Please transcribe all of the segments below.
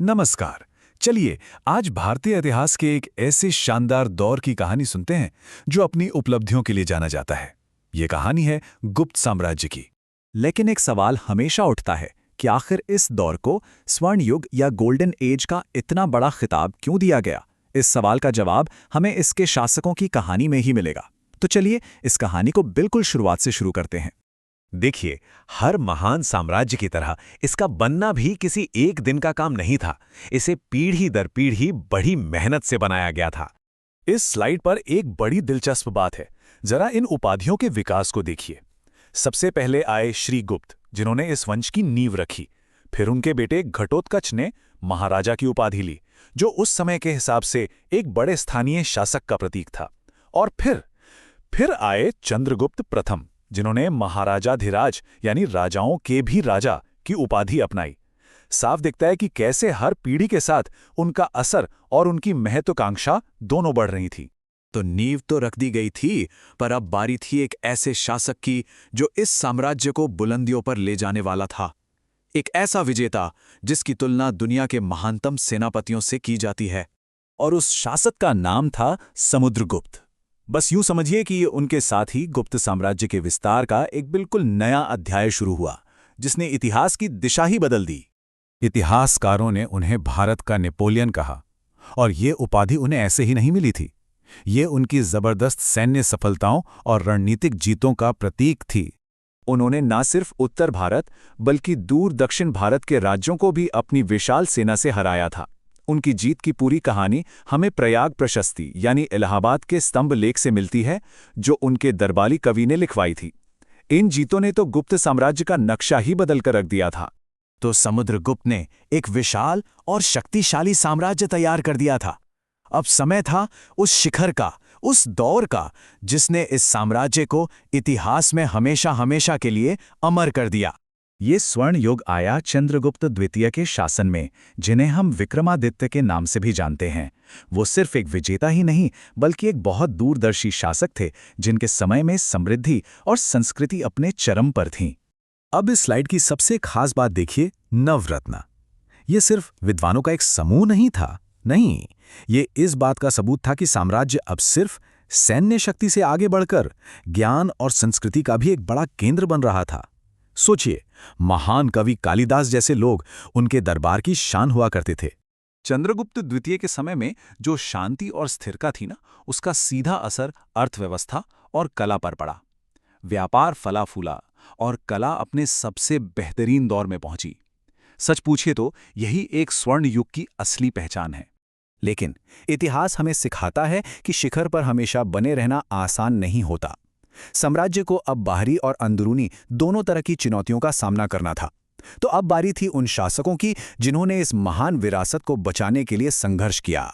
नमस्कार। चलिए आज भारतीय इतिहास के एक ऐसे शानदार दौर की कहानी सुनते हैं जो अपनी उपलब्धियों के लिए जाना जाता है। ये कहानी है गुप्त साम्राज्य की। लेकिन एक सवाल हमेशा उठता है कि आखिर इस दौर को स्वर्ण युग या गोल्डन एज का इतना बड़ा खिताब क्यों दिया गया। इस सवाल का जवाब हमें इसके शासकों की कहानी में ही मिलेगा। तो चलिए इस कहानी को बिल्कुल शुरुआत से शुरू करते हैं। देखिए, हर महान साम्राज्य की तरह इसका बनना भी किसी एक दिन का काम नहीं था। इसे पीढ़ी दर पीढ़ी बड़ी मेहनत से बनाया गया था। इस स्लाइड पर एक बड़ी दिलचस्प बात है। जरा इन उपाधियों के विकास को देखिए। सबसे पहले आए श्री गुप्त, जिन्होंने इस वंश की नींव रखी। फिर उनके बेटे घटोत्कच ने महाराजा की उपाधि ली, जो उस समय के हिसाब से एक बड़े स्थानीय शासक का प्रतीक था। और फिर आए चंद्रगुप्त प्रथम, जिन्होंने महाराजाधिराज यानी राजाओं के भी राजा की उपाधि अपनाई। साफ दिखता है कि कैसे हर पीढ़ी के साथ उनका असर और उनकी महत्वाकांक्षा दोनों बढ़ रही थी। तो नींव तो रख दी गई थी, पर अब बारी थी एक ऐसे शासक की जो इस साम्राज्य को बुलंदियों पर ले जाने वाला था। एक ऐसा विजेता जिसकी तुलना दुनिया के महानतम सेनापतियों से की जाती है। और उस शासक का नाम था समुद्रगुप्त। बस यूं समझिए कि उनके साथ ही गुप्त साम्राज्य के विस्तार का एक बिल्कुल नया अध्याय शुरू हुआ, जिसने इतिहास की दिशा ही बदल दी। इतिहासकारों ने उन्हें भारत का नेपोलियन कहा, और ये उपाधि उन्हें ऐसे ही नहीं मिली थी। ये उनकी जबरदस्त सैन्य सफलताओं और रणनीतिक जीतों का प्रतीक थी। उन्होंने न सिर्फ उत्तर भारत बल्कि दूर दक्षिण भारत के राज्यों को भी अपनी विशाल सेना से हराया था। उनकी जीत की पूरी कहानी हमें प्रयाग प्रशस्ति यानी इलाहाबाद के स्तंभ लेख से मिलती है, जो उनके दरबारी कवि ने लिखवाई थी। इन जीतों ने तो गुप्त साम्राज्य का नक्शा ही बदल कर रख दिया था। तो समुद्रगुप्त ने एक विशाल और शक्तिशाली साम्राज्य तैयार कर दिया था। अब समय था उस शिखर का, उस दौर का, जिसने इस साम्राज्य को इतिहास में हमेशा हमेशा के लिए अमर कर दिया। ये स्वर्ण युग आया चंद्रगुप्त द्वितीय के शासन में, जिन्हें हम विक्रमादित्य के नाम से भी जानते हैं। वो सिर्फ एक विजेता ही नहीं, बल्कि एक बहुत दूरदर्शी शासक थे, जिनके समय में समृद्धि और संस्कृति अपने चरम पर थीं। अब इस स्लाइड की सबसे खास बात देखिए, नवरत्न। ये सिर्फ विद्वानों का एक समूह नहीं था, नहीं, ये इस बात का सबूत था कि साम्राज्य अब सिर्फ सैन्य शक्ति से आगे बढ़कर ज्ञान और संस्कृति का भी एक बड़ा केंद्र बन रहा था। सोचिए, महान कवि कालिदास जैसे लोग उनके दरबार की शान हुआ करते थे। चंद्रगुप्त द्वितीय के समय में जो शांति और स्थिरता थी ना, उसका सीधा असर अर्थव्यवस्था और कला पर पड़ा। व्यापार फला फूला और कला अपने सबसे बेहतरीन दौर में पहुंची। सच पूछिए तो यही एक स्वर्ण युग की असली पहचान है। लेकिन इतिहास हमें सिखाता है कि शिखर पर हमेशा बने रहना आसान नहीं होता। साम्राज्य को अब बाहरी और अंदरूनी दोनों तरह की चुनौतियों का सामना करना था। तो अब बारी थी उन शासकों की जिन्होंने इस महान विरासत को बचाने के लिए संघर्ष किया।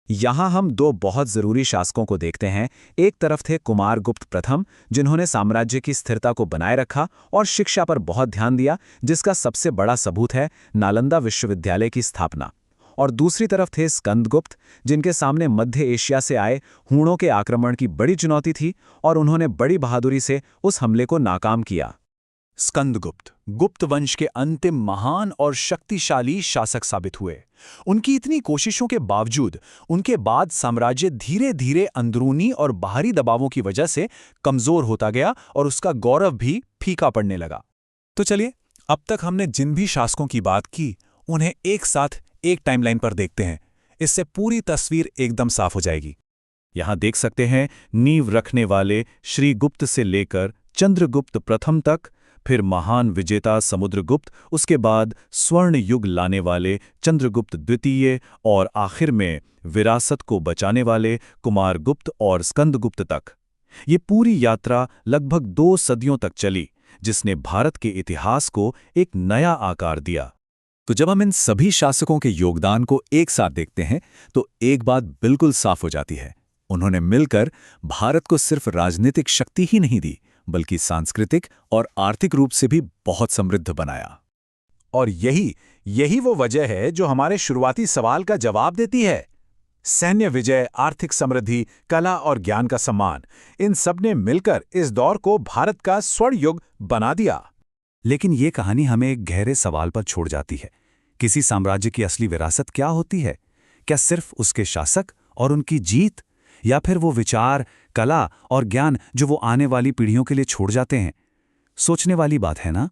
यहाँ हम दो बहुत जरूरी शासकों को देखते हैं। एक तरफ थे कुमारगुप्त प्रथम, जिन्होंने साम्राज्य की स्थिरता को बनाए रखा और शिक्षा पर बहुत ध्यान दिया, जिसका सबसे बड़ा सबूत है नालंदा विश्वविद्यालय की स्थापना। और दूसरी तरफ थे स्कंदगुप्त, जिनके सामने मध्य एशिया से आए हूणों के आक्रमण की बड़ी चुनौती थी और उन्होंने बड़ी बहादुरी से उस हमले को नाकाम किया। स्कंदगुप्त गुप्त वंश के अंतिम महान और शक्तिशाली शासक साबित हुए। उनकी इतनी कोशिशों के बावजूद उनके बाद साम्राज्य धीरे धीरे अंदरूनी और बाहरी दबावों की वजह से कमजोर होता गया और उसका गौरव भी फीका पड़ने लगा। तो चलिए, अब तक हमने जिन भी शासकों की बात की, उन्हें एक साथ एक टाइमलाइन पर देखते हैं। इससे पूरी तस्वीर एकदम साफ हो जाएगी। यहां देख सकते हैं नींव रखने वाले श्री गुप्त से लेकर चंद्रगुप्त प्रथम तक, फिर महान विजेता समुद्रगुप्त, उसके बाद स्वर्ण युग लाने वाले चंद्रगुप्त द्वितीय, और आखिर में विरासत को बचाने वाले कुमारगुप्त और स्कंदगुप्त तक। ये पूरी यात्रा लगभग 2 सदियों तक चली, जिसने भारत के इतिहास को एक नया आकार दिया। तो जब हम इन सभी शासकों के योगदान को एक साथ देखते हैं, तो एक बात बिल्कुल साफ हो जाती है। उन्होंने मिलकर भारत को सिर्फ राजनीतिक शक्ति ही नहीं दी, बल्कि सांस्कृतिक और आर्थिक रूप से भी बहुत समृद्ध बनाया। और यही वो वजह है जो हमारे शुरुआती सवाल का जवाब देती है। सैन्य विजय, आर्थिक समृद्धि, कला और ज्ञान का सम्मान, इन सब ने मिलकर इस दौर को भारत का स्वर्ण युग बना दिया। लेकिन ये कहानी हमें एक गहरे सवाल पर छोड़ जाती है किसी साम्राज्य की असली विरासत क्या होती है? क्या सिर्फ उसके शासक और उनकी जीत, या फिर वो विचार, कला और ज्ञान जो वो आने वाली पीढ़ियों के लिए छोड़ जाते हैं? सोचने वाली बात है ना?